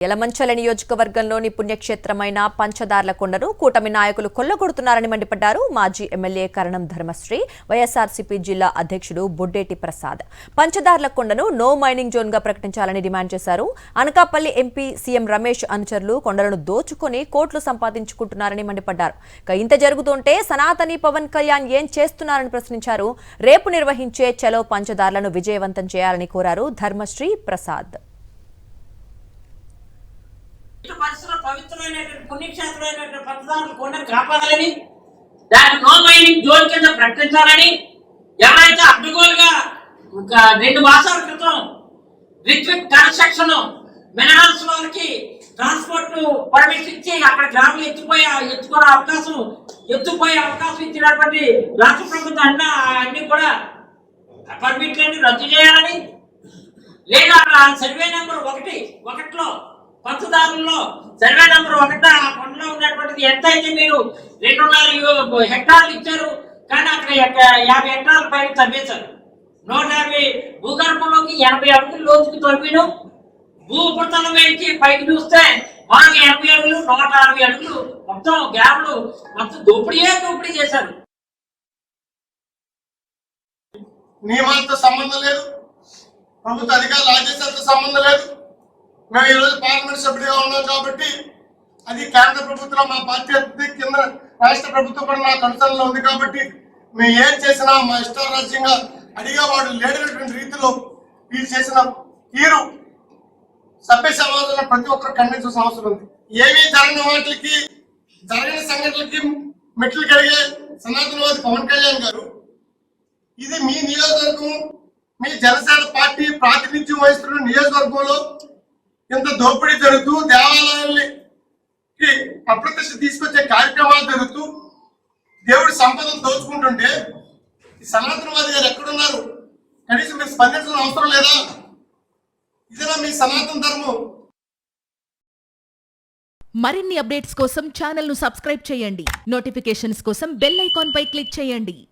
యలమంచల నియోజకవర్గంలోని పుణ్యక్షేత్రమైన పంచదార్లకొండను కూటమి నాయకులు కొల్లగొడుతున్నారని మండిపడ్డారు మాజీ ఎమ్మెల్యే కరణం ధర్మశ్రీ. వైఎస్ఆర్సీపీ జిల్లా అధ్యక్షుడు బొడ్డేటి ప్రసాద్ పంచదార్లకొండను నో మైనింగ్ జోన్ గా ప్రకటించాలని డిమాండ్ చేశారు. అనకాపల్లి ఎంపీ సీఎం రమేష్ అనుచరులు కొండలను దోచుకొని కోట్లు సంపాదించుకుంటున్నారని మండిపడ్డారు. ఇంత జరుగుతుంటే సనాతని పవన్ కళ్యాణ్ ఏం చేస్తున్నారని ప్రశ్నించారు. రేపు నిర్వహించే చలో పంచదార్లను విజయవంతం చేయాలని కోరారు ధర్మశ్రీ ప్రసాద్. పవిత్రమైనటువంటి పుణ్యక్షేత్రమైనటువంటి పంచదార్లకొండను కాపాడాలని, దాన్ని నో మైనింగ్ జోన్ కింద ప్రకటించాలని, ఎవరైతే అడ్డుగోలుగా 2 మాసాల క్రితం రిట్విక్ కన్స్ట్రక్షన్ మినరల్స్ వాళ్ళకి ట్రాన్స్పోర్ట్ పర్మిషన్ ఇచ్చి అక్కడ గ్రాములు ఎత్తుకుపోయే అవకాశం ఇచ్చినటువంటి రాష్ట్ర ప్రభుత్వం అన్ని కూడా పర్మిట్లన్నీ రద్దు చేయాలని, లేదా సర్వే నెంబర్ 1లో పంచదారుల్లో సర్వే నెంబర్ 1 ఆ కొండలో ఉన్నటువంటిది ఎంత అయితే మీరు 2.5 హెక్టార్లు ఇచ్చారు, కానీ అక్కడ 50 హెక్టార్ల పైన తవ్వేశారు. 150 భూగర్భంలోకి 80 అడుగులు లోతుకు తవ్విను. భూ ఉపరితలం వేసి పైకి చూస్తే మనకి 80 అడుగులు 160 అడుగులు మొత్తం గ్యాప్లు మొత్తం దోపిడీ చేశారు. నియమాలతో సంబంధం లేదు, ప్రభుత్వ అధికారుల ఆదేశాలతో సంబంధం లేదు. మేము ఈరోజు పార్లమెంట్ సభ్యుడిగా ఉన్నాం కాబట్టి అది కేంద్ర ప్రభుత్వం మా పార్టీ కింద రాష్ట్ర ప్రభుత్వం కూడా నా కన్సర్న్లో ఉంది కాబట్టి మేము ఏం చేసినా మా ఇష్టారాజ్యంగా అడిగేవాడు లేనటువంటి రీతిలో వీళ్ళు చేసిన తీరు సభ్య సమాజంలో ప్రతి ఒక్కరు ఖండించాల్సిన అవసరం ఉంది. ఏమీ జరగని వాటికి జరగని సంఘటనలకి మెట్లు కడిగే సనాతనవాది పవన్ కళ్యాణ్ గారు, ఇది మీ నియోజకవర్గం, మీ జనసేన పార్టీ ప్రాతినిధ్యం వహిస్తున్న నియోజకవర్గంలో ఇంత దోపిడీ జరుగుతూ దేవాలయాల్ని అప్రతిష్ట తీసుకొచ్చే కార్యక్రమాలు జరుగుతూ దేవుడి సంపదను దోచుకుంటుంటే ఈ సనాతనవాది గారు ఎక్కడున్నారు? కనీసం మీరు స్పందించాల్సిన అవసరం లేదా? ఇదేనా మీ సనాతన ధర్మం? మరిన్ని అప్డేట్స్ కోసం ఛానల్ ను సబ్స్క్రైబ్ చేయండి. నోటిఫికేషన్స్ కోసం బెల్ ఐకాన్ పై క్లిక్ చేయండి.